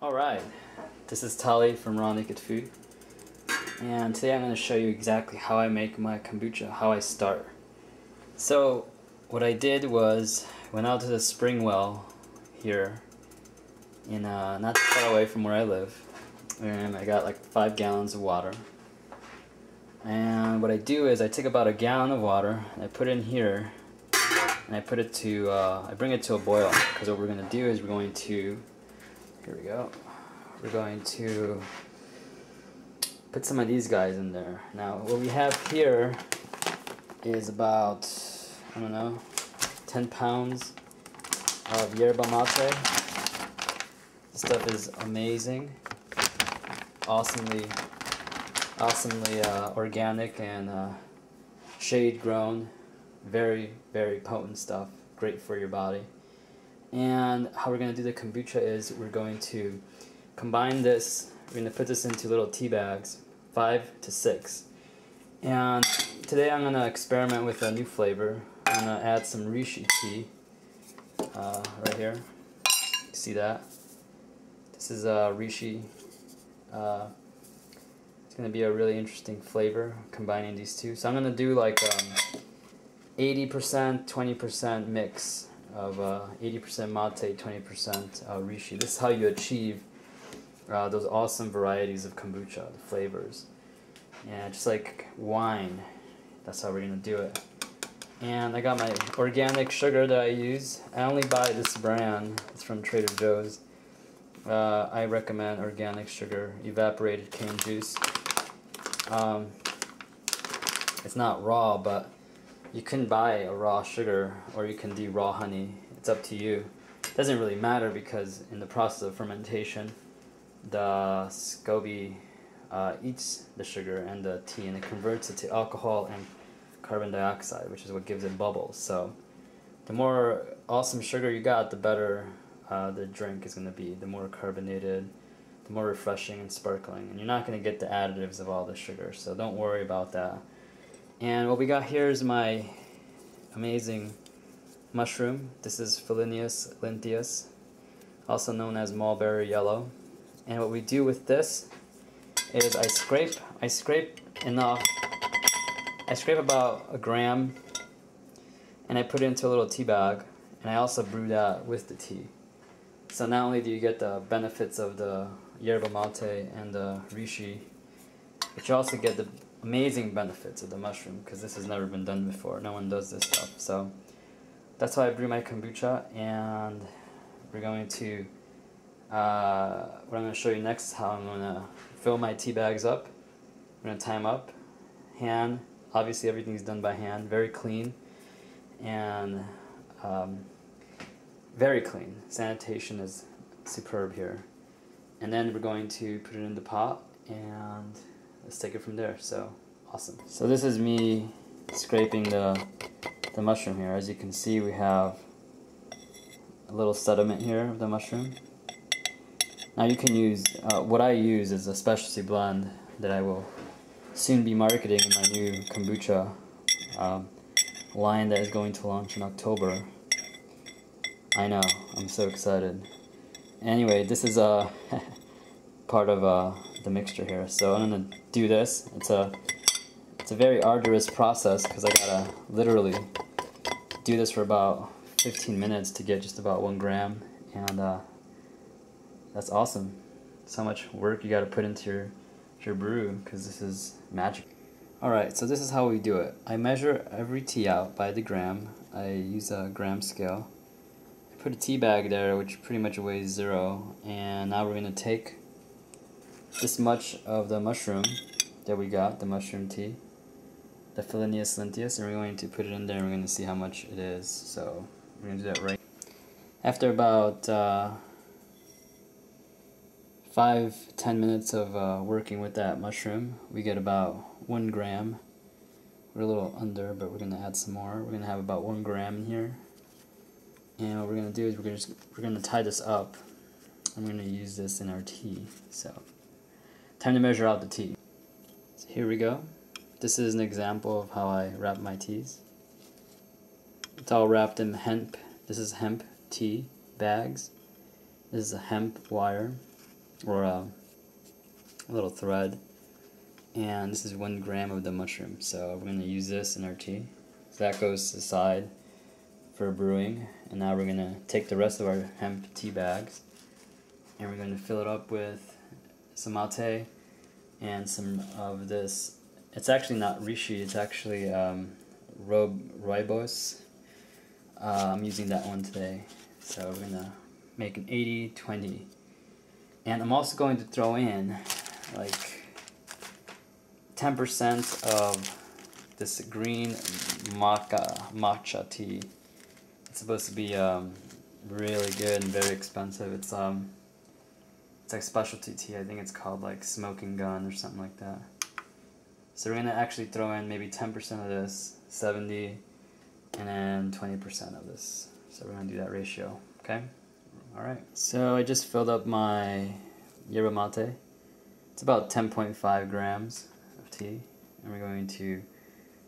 Alright, this is Tali from Raw Naked Food, and today I'm going to show you exactly how I make my kombucha, how I start. So what I did was went out to the spring well here in not too far away from where I live, and I got like 5 gallons of water. And what I do is I take about a gallon of water and I put it in here, and I put it to I bring it to a boil, because what we're going to do is we're going to here we go. We're going to put some of these guys in there. Now, what we have here is about, I don't know, 10 pounds of yerba mate. This stuff is amazing, awesomely organic and shade grown. Very, very potent stuff. Great for your body. And how we're going to do the kombucha is we're going to combine this. We're going to put this into little tea bags, 5 to 6. And today I'm going to experiment with a new flavor. I'm going to add some reishi tea right here. You see that? This is reishi. It's going to be a really interesting flavor combining these two. So I'm going to do like 80%, 20% mix of 80% mate, 20% reishi. This is how you achieve those awesome varieties of kombucha, the flavors. And just like wine, that's how we're going to do it. And I got my organic sugar that I use. I only buy this brand. It's from Trader Joe's. I recommend organic sugar, evaporated cane juice. It's not raw, but you can buy a raw sugar, or you can do raw honey. It's up to you. It doesn't really matter, because in the process of fermentation, the SCOBY eats the sugar and the tea, and it converts it to alcohol and carbon dioxide, which is what gives it bubbles. So the more awesome sugar you got, the better the drink is going to be. The more carbonated, the more refreshing and sparkling. And you're not going to get the additives of all the sugar, so don't worry about that. And what we got here is my amazing mushroom. This is Philenius lentius, also known as mulberry yellow. And what we do with this is I scrape enough. I scrape about a gram, and I put it into a little tea bag, and I also brew that with the tea. So not only do you get the benefits of the yerba mate and the reishi, but you also get the amazing benefits of the mushroom, because this has never been done before. No one does this stuff. So that's how I brew my kombucha, and we're going to what I'm going to show you next is how I'm going to fill my tea bags up. I'm going to tie them up, hand. Obviously everything's done by hand, very clean, and very clean. Sanitation is superb here. And then we're going to put it in the pot, and let's take it from there. So awesome. So this is me scraping the mushroom here. As you can see, we have a little sediment here of the mushroom. Now you can use, what I use is a specialty blend that I will soon be marketing in my new kombucha line that is going to launch in October. I know, I'm so excited. Anyway, this is part of the mixture here. So I'm gonna do this. It's a very arduous process, because I gotta literally do this for about 15 minutes to get just about 1 gram, and that's awesome. So much work you gotta put into your brew, because this is magic. Alright, so this is how we do it. I measure every tea out by the gram. I use a gram scale. I put a tea bag there, which pretty much weighs 0, and now we're gonna take this much of the mushroom that we got, the mushroom tea, the Philenius lentius, and we're going to put it in there, and we're going to see how much it is. So we're going to do that right. After about 5-10 minutes of working with that mushroom, we get about 1 gram. We're a little under, but we're going to add some more. We're going to have about 1 gram in here. And what we're going to do is we're going to tie this up. I'm going to use this in our tea. So time to measure out the tea. So here we go. This is an example of how I wrap my teas. It's all wrapped in hemp. This is hemp tea bags. This is a hemp wire. or a little thread. And this is 1 gram of the mushroom, so we're going to use this in our tea. So that goes to the side for brewing, and now we're going to take the rest of our hemp tea bags and we're going to fill it up with some mate and some of this. It's actually not reishi, it's actually rooibos. I'm using that one today, so we're going to make an 80-20. And I'm also going to throw in like 10% of this green matcha tea. It's supposed to be really good and very expensive. It's like specialty tea. I think it's called like Smoking Gun or something like that. So we're gonna actually throw in maybe 10% of this, 70, and then 20% of this. So we're gonna do that ratio. Okay. All right. So I just filled up my yerba mate. It's about 10.5 grams of tea, and we're going to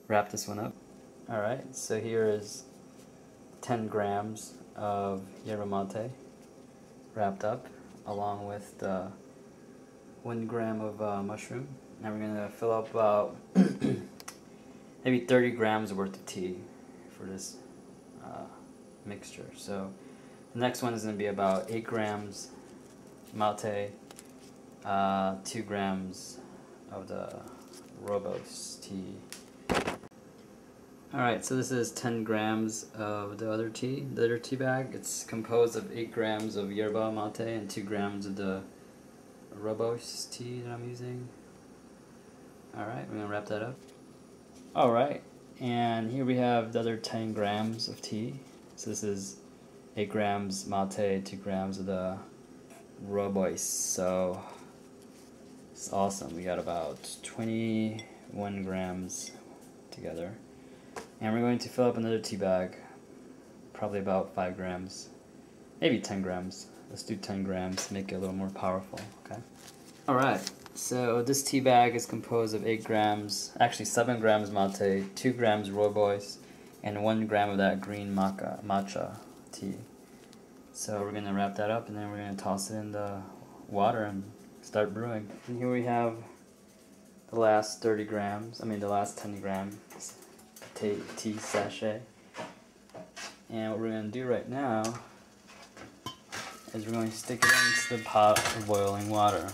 wrap this one up. Alright, so here is 10 grams of yerba mate wrapped up, along with the 1 gram of mushroom. Now we're going to fill up about maybe 30 grams worth of tea for this mixture. So the next one is going to be about 8 grams mate, 2 grams of the rooibos tea. Alright, so this is 10 grams of the other tea bag. It's composed of 8 grams of yerba mate and 2 grams of the rooibos tea that I'm using. Alright, we're going to wrap that up. Alright, and here we have the other 10 grams of tea. So this is 8 grams mate, 2 grams of the rooibos. So it's awesome. We got about 21 grams together. And we're going to fill up another tea bag, probably about 5 grams, maybe 10 grams. Let's do 10 grams to make it a little more powerful, okay? Alright, so this tea bag is composed of 8 grams, actually 7 grams mate, 2 grams rooibos, and 1 gram of that green matcha tea. So we're going to wrap that up and then we're going to toss it in the water and start brewing. And here we have the last 30 grams, the last 10 grams tea sachet. And what we're going to do right now is we're going to stick it into the pot of boiling water.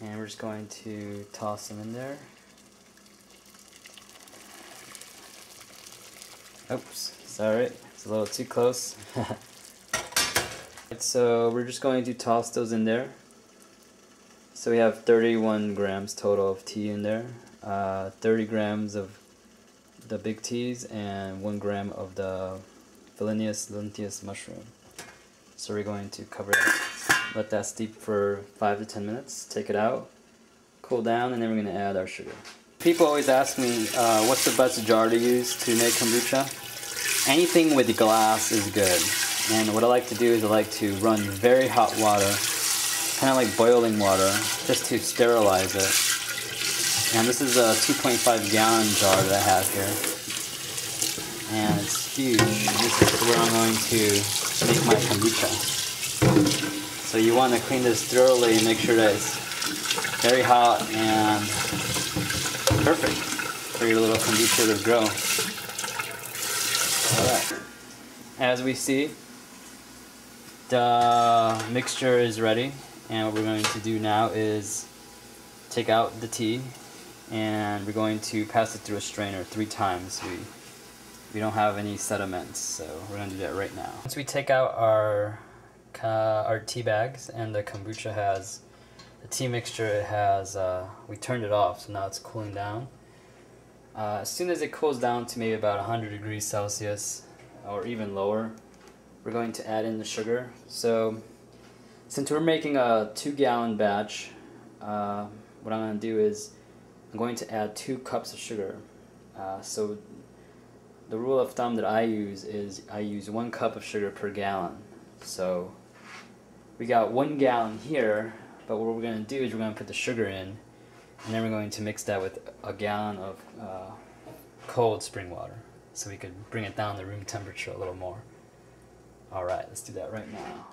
And we're just going to toss them in there. Oops, sorry, it's a little too close. So we're just going to toss those in there. So we have 31 grams total of tea in there, 30 grams of the big teas, and 1 gram of the Phillinus lentius mushroom. So we're going to cover it, let that steep for 5 to 10 minutes, take it out, cool down, and then we're going to add our sugar. People always ask me what's the best jar to use to make kombucha. Anything with glass is good. And what I like to do is I like to run very hot water, kind of like boiling water, just to sterilize it. And this is a 2.5 gallon jar that I have here. And it's huge. This is where I'm going to make my kombucha. So you want to clean this thoroughly and make sure that it's very hot and perfect for your little kombucha to grow. Alright. As we see, the mixture is ready, and what we're going to do now is take out the tea and we're going to pass it through a strainer 3 times. We don't have any sediments, so we're going to do that right now. Once we take out our tea bags and the kombucha has, the tea mixture, it has, we turned it off, so now it's cooling down. As soon as it cools down to maybe about 100 degrees Celsius or even lower, we're going to add in the sugar. So since we're making a 2-gallon batch, what I'm going to do is I'm going to add 2 cups of sugar. So the rule of thumb that I use is I use 1 cup of sugar per gallon. So we got 1 gallon here, but what we're going to do is we're going to put the sugar in, and then we're going to mix that with a gallon of cold spring water, so we could bring it down to room temperature a little more. Alright, let's do that right now.